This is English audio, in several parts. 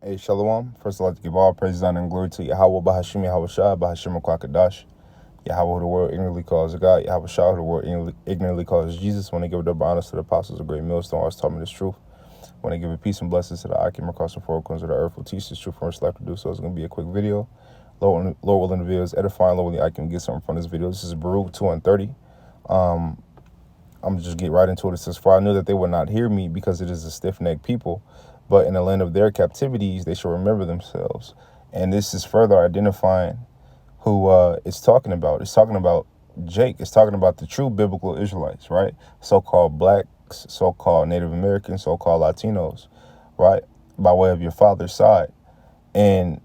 Hey, Shalom. First, I'd like to give all praise, honor, and glory to Yahweh, Bahashim, Yahweh Shah, Bahashim, Kwakadash. Yahweh, who the world ignorantly calls God. Yahweh Shah, who the world ignorantly calls Jesus. When they give double honors to the apostles of great millstone, always taught me this truth. When they give a peace and blessings to the Akim across the four corners of the earth, will teach this truth from which life to do so. It's going to be a quick video. Lord willing, the video is edifying. Lord willing, I can get something from this video. This is Baruch 2 and 30. I'm going to just get right into it. It says, "For I knew that they would not hear me, because it is a stiff-necked people. But in the land of their captivities, they shall remember themselves." And this is further identifying who it's talking about. It's talking about Jake. It's talking about the true biblical Israelites, right? So-called blacks, so-called Native Americans, so-called Latinos, right? By way of your father's side. And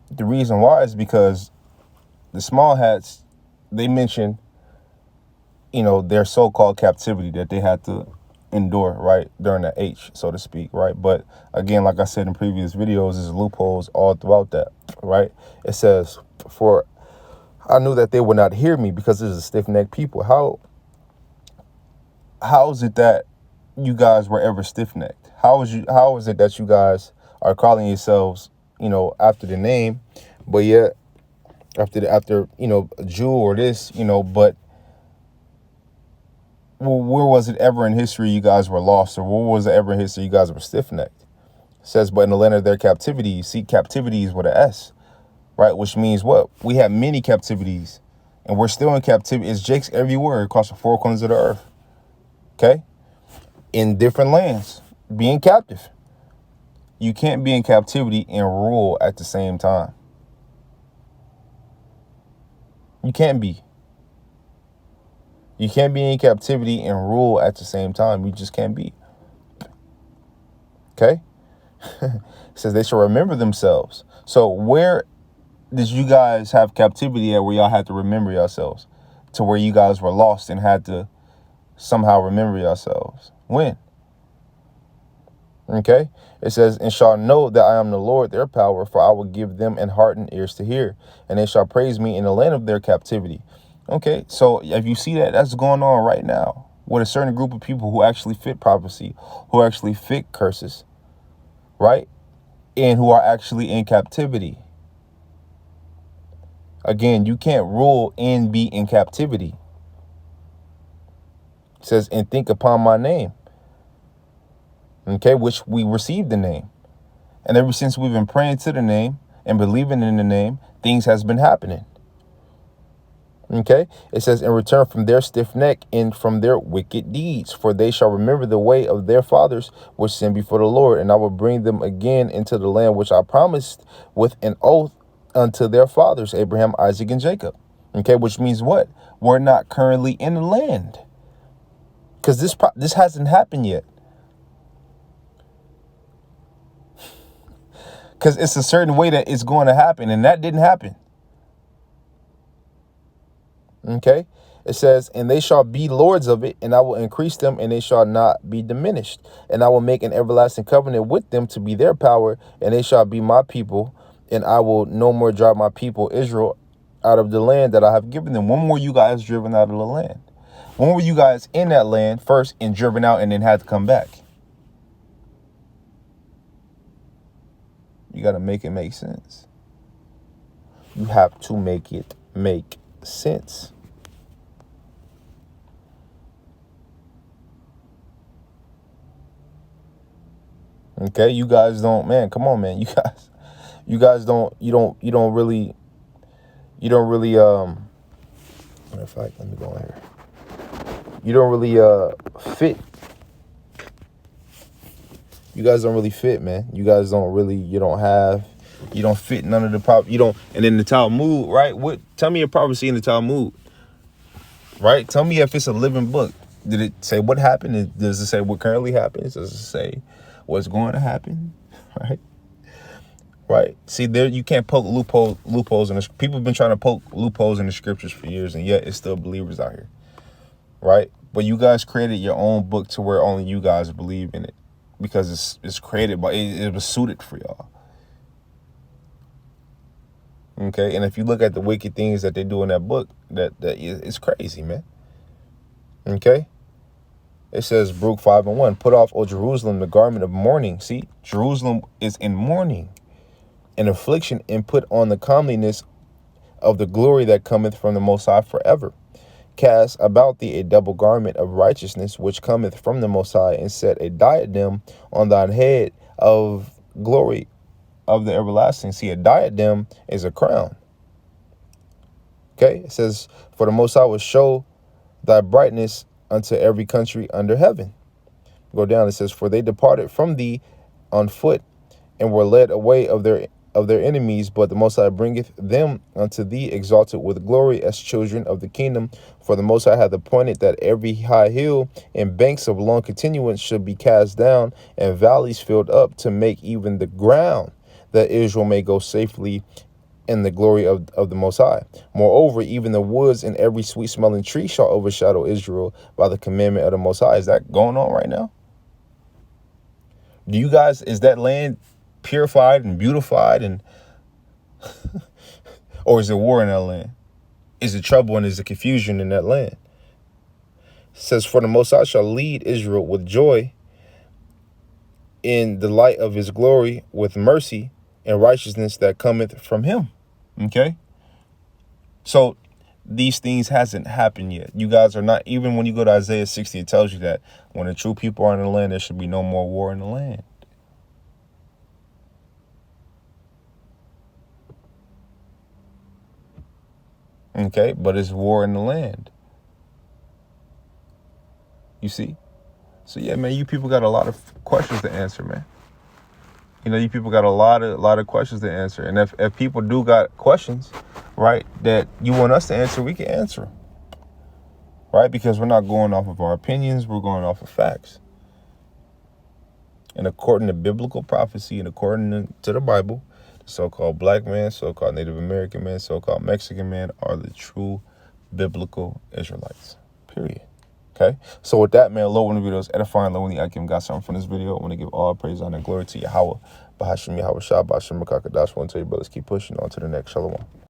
the reason why is because the small hats, they mention, their so-called captivity that they had to endure, right, during the H, so to speak, right? But again, like I said in previous videos, there's loopholes all throughout that, right? It says, "For I knew that they would not hear me, because it is a stiff-necked people." How is it that you guys were ever stiff-necked? How is it that you guys are calling yourselves, after the name, but yet after a Jew or this, but where was it ever in history you guys were lost, or where was it ever in history you guys were stiff-necked? It says, "But in the land of their captivity," you see, captivities with an S, right? Which means what? We have many captivities, and we're still in captivity. It's Jake's everywhere across the four corners of the earth, okay? In different lands, being captive. You can't be in captivity and rule at the same time. You can't be. You can't be in captivity and rule at the same time. You just can't be. Okay? It says they shall remember themselves. So where did you guys have captivity at where y'all had to remember yourselves? To where you guys were lost and had to somehow remember yourselves? When? Okay? It says, "And shall know that I am the Lord their power, for I will give them an heart and ears to hear, and they shall praise me in the land of their captivity." Okay, so if you see that, that's going on right now with a certain group of people who actually fit prophecy, who actually fit curses, right? And who are actually in captivity. Again, you can't rule and be in captivity. It says, "And think upon my name." Okay, which we received the name. And ever since we've been praying to the name and believing in the name, things has been happening. Okay, it says, "In return from their stiff neck and from their wicked deeds, for they shall remember the way of their fathers which sinned before the Lord, and I will bring them again into the land which I promised with an oath unto their fathers, Abraham, Isaac, and Jacob." Okay, which means what? We're not currently in the land, because this hasn't happened yet. Because it's a certain way that it's going to happen, and that didn't happen. Okay, it says, "And they shall be lords of it, and I will increase them, and they shall not be diminished. And I will make an everlasting covenant with them to be their power, and they shall be my people, and I will no more drive my people Israel out of the land that I have given them." When were you guys driven out of the land? When were you guys in that land first and driven out and then had to come back? You got to make it make sense. You have to make it make sense. Okay, you guys don't, man, come on, man. You guys don't really, matter of fact, let me go in here. You don't really fit. You guys don't really fit, man. You guys don't really, you don't fit none of the and in the Talmud, right? Tell me a prophecy in the Talmud, right? Tell me if it's a living book. Did it say what happened? Does it say what currently happens? Does it say what's going to happen? Right? Right. See, there you can't poke loopholes in the people have been trying to poke loopholes in the scriptures for years, and yet it's still believers out here. Right? But you guys created your own book to where only you guys believe in it, because it's created by it was suited for y'all. Okay, and if you look at the wicked things that they do in that book, that it's crazy, man. Okay, It says, Baruch 5:1, put off, O Jerusalem, the garment of mourning. See, Jerusalem is in mourning and affliction, and put on the comeliness of the glory that cometh from the Most High forever. Cast about thee a double garment of righteousness, which cometh from the Most High, and set a diadem on thine head of glory of the everlasting. See, a diadem is a crown. Okay, it says, for the Most High will show thy brightness unto every country under heaven. Go down, it says, for they departed from thee on foot, and were led away of their enemies, but the Most High bringeth them unto thee, exalted with glory as children of the kingdom. For the Most High hath appointed that every high hill and banks of long continuance should be cast down, and valleys filled up, to make even the ground, that Israel may go safely in the glory of the Most High. Moreover, even the woods and every sweet smelling tree shall overshadow Israel by the commandment of the Most High. Is that going on right now? Do you guys, is that land purified and beautified, and or is there war in that land? Is it trouble and is there confusion in that land? It says, for the Most High shall lead Israel with joy in the light of his glory, with mercy and righteousness that cometh from him. Okay, so these things hasn't happened yet. You guys are not, even when you go to Isaiah 60, it tells you that when the true people are in the land, there should be no more war in the land. Okay, but it's war in the land. You see? So yeah, man, you people got a lot of questions to answer, man. You know, you people got a lot of questions to answer. And if people do got questions, right, that you want us to answer, we can answer them. Right? Because we're not going off of our opinions, we're going off of facts. And according to biblical prophecy and according to the Bible, the so-called black man, so-called Native American man, so-called Mexican man are the true biblical Israelites. Period. Okay? So with that, man, Lord, one of the videos edifying, Lord, when I give God something from this video, I want to give all praise, honor, and glory to Yahweh, Bahashim Yahweh Shah, Bahashim Makakadash. I want to tell you, brothers, keep pushing on to the next. Shalom.